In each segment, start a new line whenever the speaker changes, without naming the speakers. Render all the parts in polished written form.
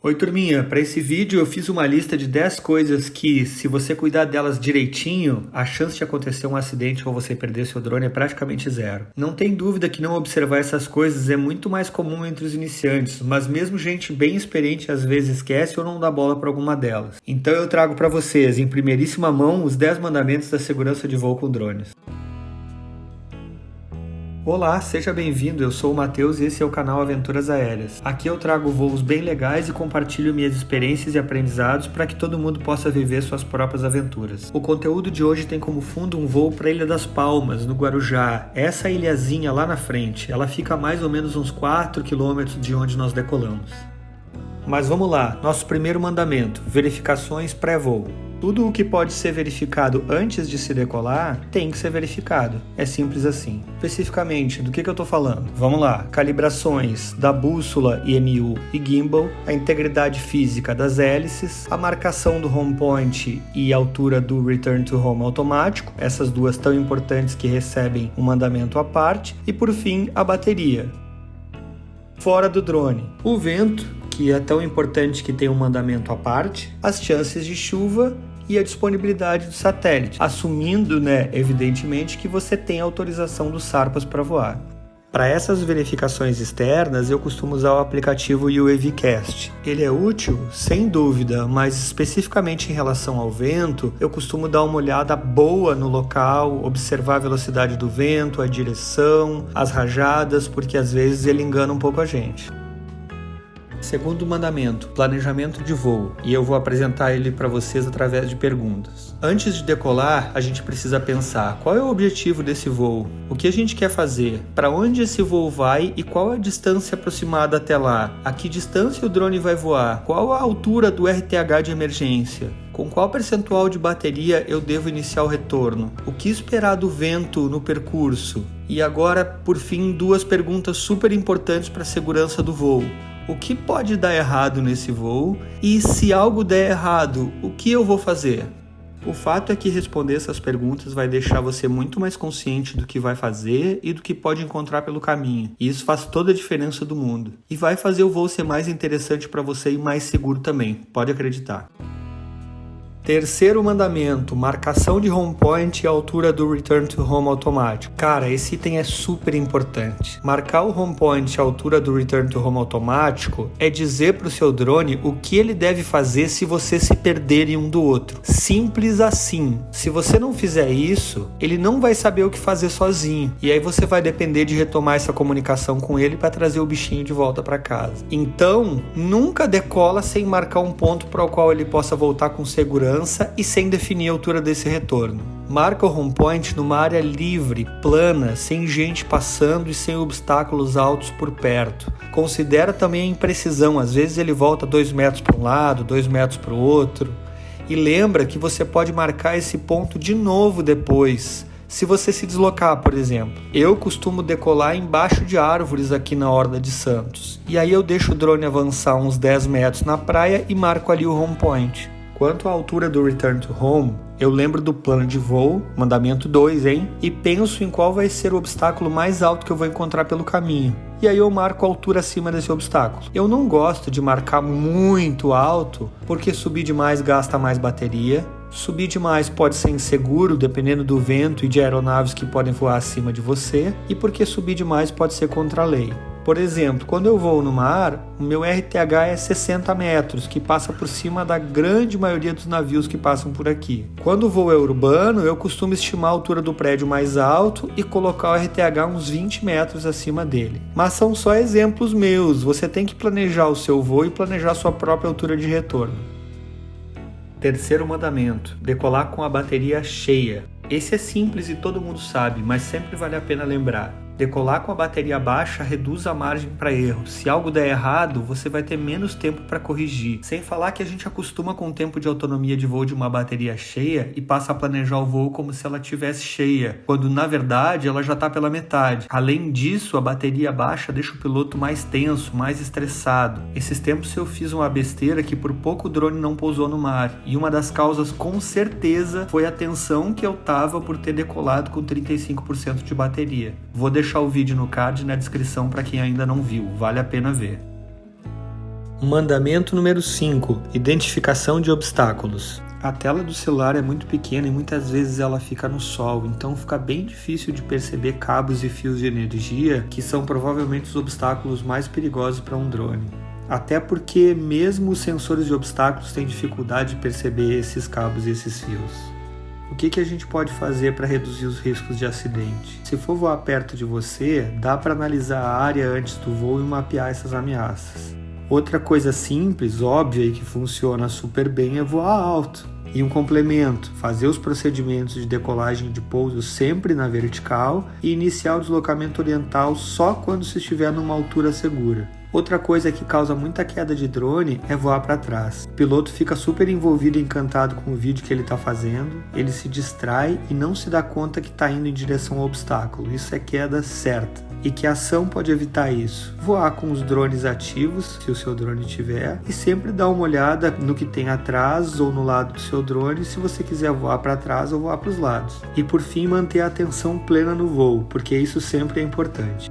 Oi, turminha, para esse vídeo eu fiz uma lista de 10 coisas que, se você cuidar delas direitinho, a chance de acontecer um acidente ou você perder seu drone é praticamente zero. Não tem dúvida que não observar essas coisas é muito mais comum entre os iniciantes, mas mesmo gente bem experiente às vezes esquece ou não dá bola para alguma delas. Então eu trago para vocês, em primeiríssima mão, os 10 mandamentos da segurança de voo com drones. Olá, seja bem-vindo, eu sou o Matheus e esse é o canal Aventuras Aéreas. Aqui eu trago voos bem legais e compartilho minhas experiências e aprendizados para que todo mundo possa viver suas próprias aventuras. O conteúdo de hoje tem como fundo um voo para a Ilha das Palmas, no Guarujá. Essa ilhazinha lá na frente, ela fica a mais ou menos uns 4 km de onde nós decolamos. Mas vamos lá, nosso primeiro mandamento, verificações pré-voo. Tudo o que pode ser verificado antes de se decolar tem que ser verificado. É simples assim. Especificamente, do que eu estou falando? Vamos lá. Calibrações da bússola IMU e gimbal, a integridade física das hélices, a marcação do home point e a altura do return to home automático, essas duas tão importantes que recebem um mandamento à parte, e por fim, a bateria. Fora do drone, o vento, que é tão importante que tem um mandamento à parte, as chances de chuva e a disponibilidade do satélite, assumindo, evidentemente, que você tem autorização dos SARPAS para voar. Para essas verificações externas, eu costumo usar o aplicativo UAVcast. Ele é útil, sem dúvida, mas especificamente em relação ao vento, eu costumo dar uma olhada boa no local, observar a velocidade do vento, a direção, as rajadas, porque às vezes ele engana um pouco a gente. Segundo mandamento, planejamento de voo, e eu vou apresentar ele para vocês através de perguntas. Antes de decolar, a gente precisa pensar qual é o objetivo desse voo, o que a gente quer fazer, para onde esse voo vai e qual a distância aproximada até lá, a que distância o drone vai voar, qual a altura do RTH de emergência, com qual percentual de bateria eu devo iniciar o retorno, o que esperar do vento no percurso. E agora, por fim, duas perguntas super importantes para a segurança do voo. O que pode dar errado nesse voo? E se algo der errado, o que eu vou fazer? O fato é que responder essas perguntas vai deixar você muito mais consciente do que vai fazer e do que pode encontrar pelo caminho. E isso faz toda a diferença do mundo. E vai fazer o voo ser mais interessante para você e mais seguro também, pode acreditar. Terceiro mandamento, marcação de home point e altura do return to home automático. Cara, esse item é super importante. Marcar o home point e a altura do return to home automático é dizer para o seu drone o que ele deve fazer se você se perder em um do outro. Simples assim. Se você não fizer isso, ele não vai saber o que fazer sozinho. E aí você vai depender de retomar essa comunicação com ele para trazer o bichinho de volta para casa. Então, nunca decola sem marcar um ponto para o qual ele possa voltar com segurança e sem definir a altura desse retorno. Marca o home point numa área livre, plana, sem gente passando e sem obstáculos altos por perto. Considera também a imprecisão, às vezes ele volta 2 metros para um lado, 2 metros para o outro. E lembra que você pode marcar esse ponto de novo depois, se você se deslocar, por exemplo. Eu costumo decolar embaixo de árvores aqui na Orla de Santos. E aí eu deixo o drone avançar uns 10 metros na praia e marco ali o home point. Quanto à altura do return to home, eu lembro do plano de voo, mandamento 2, e penso em qual vai ser o obstáculo mais alto que eu vou encontrar pelo caminho. E aí eu marco a altura acima desse obstáculo. Eu não gosto de marcar muito alto, porque subir demais gasta mais bateria. Subir demais pode ser inseguro, dependendo do vento e de aeronaves que podem voar acima de você, e porque subir demais pode ser contra a lei. Por exemplo, quando eu voo no mar, o meu RTH é 60 metros, que passa por cima da grande maioria dos navios que passam por aqui. Quando o voo é urbano, eu costumo estimar a altura do prédio mais alto e colocar o RTH uns 20 metros acima dele. Mas são só exemplos meus, você tem que planejar o seu voo e planejar sua própria altura de retorno. Terceiro mandamento, decolar com a bateria cheia. Esse é simples e todo mundo sabe, mas sempre vale a pena lembrar. Decolar com a bateria baixa reduz a margem para erro. Se algo der errado, você vai ter menos tempo para corrigir. Sem falar que a gente acostuma com o tempo de autonomia de voo de uma bateria cheia e passa a planejar o voo como se ela estivesse cheia, quando na verdade ela já está pela metade. Além disso, a bateria baixa deixa o piloto mais tenso, mais estressado. Esses tempos eu fiz uma besteira que por pouco o drone não pousou no mar, e uma das causas com certeza foi a tensão que eu tava por ter decolado com 35% de bateria. Vou deixar o vídeo no card e na descrição para quem ainda não viu, vale a pena ver. Mandamento número 5. Identificação de obstáculos. A tela do celular é muito pequena e muitas vezes ela fica no sol, então fica bem difícil de perceber cabos e fios de energia, que são provavelmente os obstáculos mais perigosos para um drone. Até porque mesmo os sensores de obstáculos têm dificuldade de perceber esses cabos e esses fios. O que a gente pode fazer para reduzir os riscos de acidente? Se for voar perto de você, dá para analisar a área antes do voo e mapear essas ameaças. Outra coisa simples, óbvia e que funciona super bem é voar alto. E um complemento, fazer os procedimentos de decolagem e de pouso sempre na vertical e iniciar o deslocamento oriental só quando se estiver numa altura segura. Outra coisa que causa muita queda de drone é voar para trás. O piloto fica super envolvido e encantado com o vídeo que ele está fazendo, ele se distrai e não se dá conta que está indo em direção ao obstáculo. Isso é queda certa. E que ação pode evitar isso? Voar com os drones ativos, se o seu drone tiver, e sempre dar uma olhada no que tem atrás ou no lado do seu drone, se você quiser voar para trás ou voar para os lados. E por fim, manter a atenção plena no voo, porque isso sempre é importante.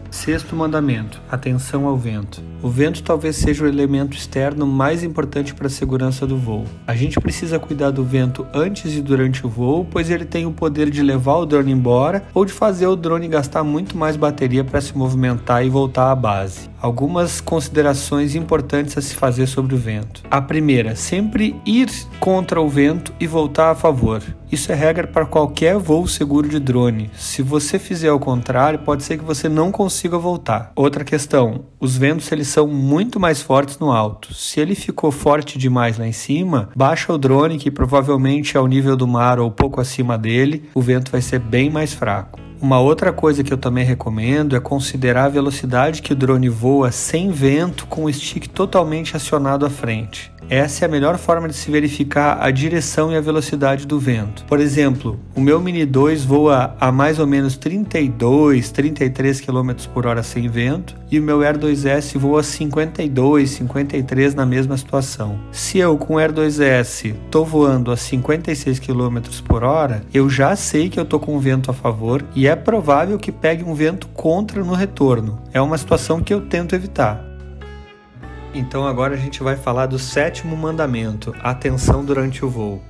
Sexto mandamento, atenção ao vento. O vento talvez seja o elemento externo mais importante para a segurança do voo. A gente precisa cuidar do vento antes e durante o voo, pois ele tem o poder de levar o drone embora ou de fazer o drone gastar muito mais bateria para se movimentar e voltar à base. Algumas considerações importantes a se fazer sobre o vento. A primeira, sempre ir contra o vento e voltar a favor. Isso é regra para qualquer voo seguro de drone. Se você fizer o contrário, pode ser que você não consiga voltar. Outra questão, os ventos eles são muito mais fortes no alto. Se ele ficou forte demais lá em cima, baixa o drone, que provavelmente é ao nível do mar ou pouco acima dele, o vento vai ser bem mais fraco. Uma outra coisa que eu também recomendo é considerar a velocidade que o drone voa sem vento com o stick totalmente acionado à frente. Essa é a melhor forma de se verificar a direção e a velocidade do vento. Por exemplo, o meu Mini 2 voa a mais ou menos 32, 33 km por hora sem vento e o meu Air 2S voa a 52, 53 na mesma situação. Se eu com o Air 2S estou voando a 56 km por hora, eu já sei que eu estou com vento a favor e é provável que pegue um vento contra no retorno. É uma situação que eu tento evitar. Então agora a gente vai falar do sétimo mandamento, atenção durante o voo.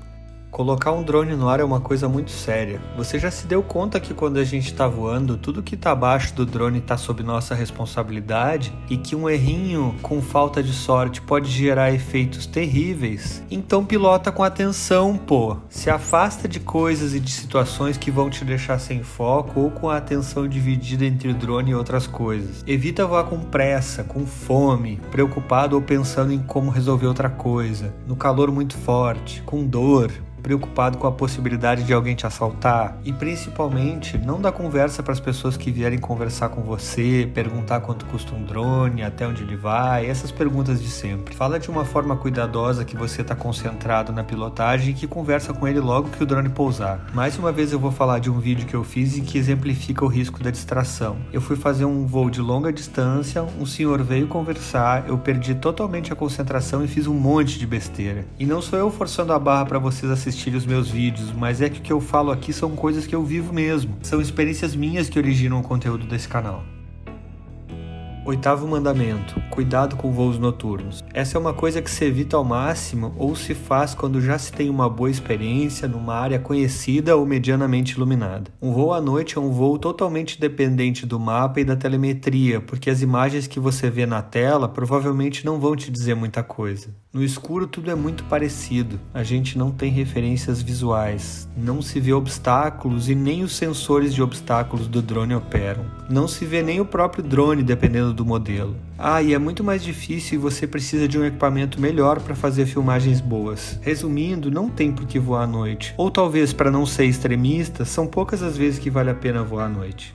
Colocar um drone no ar é uma coisa muito séria. Você já se deu conta que quando a gente está voando, tudo que está abaixo do drone está sob nossa responsabilidade e que um errinho com falta de sorte pode gerar efeitos terríveis? Então pilota com atenção, pô. Se afasta de coisas e de situações que vão te deixar sem foco ou com a atenção dividida entre o drone e outras coisas. Evita voar com pressa, com fome, preocupado ou pensando em como resolver outra coisa, no calor muito forte, com dor, preocupado com a possibilidade de alguém te assaltar e principalmente não dá conversa para as pessoas que vierem conversar com você, perguntar quanto custa um drone, até onde ele vai, essas perguntas de sempre. Fala de uma forma cuidadosa que você está concentrado na pilotagem e que conversa com ele logo que o drone pousar. Mais uma vez eu vou falar de um vídeo que eu fiz e que exemplifica o risco da distração. Eu fui fazer um voo de longa distância, um senhor veio conversar, eu perdi totalmente a concentração e fiz um monte de besteira. E não sou eu forçando a barra para vocês assistirem os meus vídeos, mas é que o que eu falo aqui são coisas que eu vivo mesmo. São experiências minhas que originam o conteúdo desse canal. Oitavo mandamento, cuidado com voos noturnos. Essa é uma coisa que se evita ao máximo ou se faz quando já se tem uma boa experiência numa área conhecida ou medianamente iluminada. Um voo à noite é um voo totalmente dependente do mapa e da telemetria, porque as imagens que você vê na tela provavelmente não vão te dizer muita coisa. No escuro tudo é muito parecido, a gente não tem referências visuais, não se vê obstáculos e nem os sensores de obstáculos do drone operam. Não se vê nem o próprio drone dependendo do modelo. E é muito mais difícil e você precisa de um equipamento melhor para fazer filmagens boas. Resumindo, não tem por que voar à noite. Ou talvez, para não ser extremista, são poucas as vezes que vale a pena voar à noite.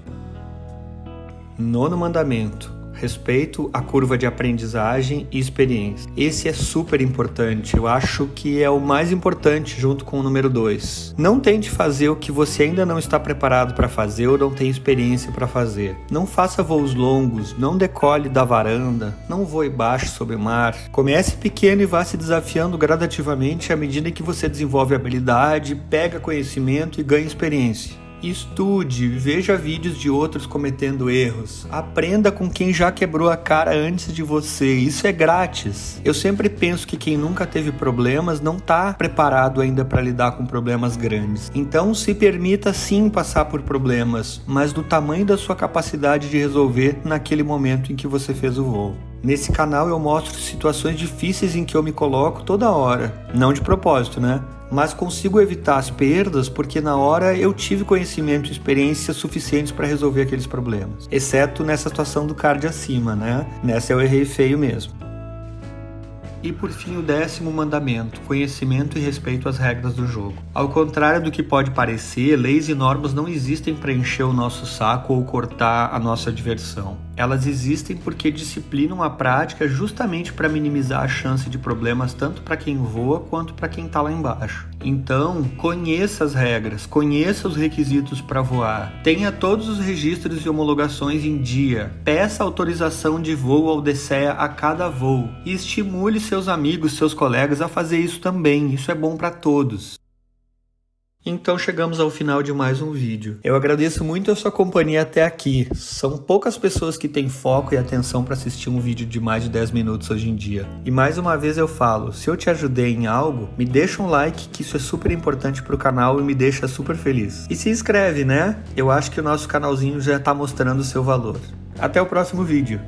Nono mandamento. Respeito à curva de aprendizagem e experiência. Esse é super importante, eu acho que é o mais importante junto com o número 2. Não tente fazer o que você ainda não está preparado para fazer ou não tem experiência para fazer. Não faça voos longos, não decole da varanda, não voe baixo sobre o mar. Comece pequeno e vá se desafiando gradativamente à medida que você desenvolve habilidade, pega conhecimento e ganha experiência. Estude, veja vídeos de outros cometendo erros, aprenda com quem já quebrou a cara antes de você, isso é grátis. Eu sempre penso que quem nunca teve problemas não está preparado ainda para lidar com problemas grandes. Então se permita sim passar por problemas, mas do tamanho da sua capacidade de resolver naquele momento em que você fez o voo. Nesse canal eu mostro situações difíceis em que eu me coloco toda hora, não de propósito, né? Mas consigo evitar as perdas porque na hora eu tive conhecimento e experiência suficientes para resolver aqueles problemas. Exceto nessa situação do card acima, né? Nessa eu errei feio mesmo. E por fim o 10º mandamento, conhecimento e respeito às regras do jogo. Ao contrário do que pode parecer, leis e normas não existem para encher o nosso saco ou cortar a nossa diversão. Elas existem porque disciplinam a prática justamente para minimizar a chance de problemas tanto para quem voa quanto para quem está lá embaixo. Então, conheça as regras, conheça os requisitos para voar, tenha todos os registros e homologações em dia, peça autorização de voo ao DCEA a cada voo e estimule seus amigos, seus colegas a fazer isso também, isso é bom para todos. Então chegamos ao final de mais um vídeo. Eu agradeço muito a sua companhia até aqui. São poucas pessoas que têm foco e atenção para assistir um vídeo de mais de 10 minutos hoje em dia. E mais uma vez eu falo, se eu te ajudei em algo, me deixa um like que isso é super importante pro canal e me deixa super feliz. E se inscreve, né? Eu acho que o nosso canalzinho já tá mostrando o seu valor. Até o próximo vídeo.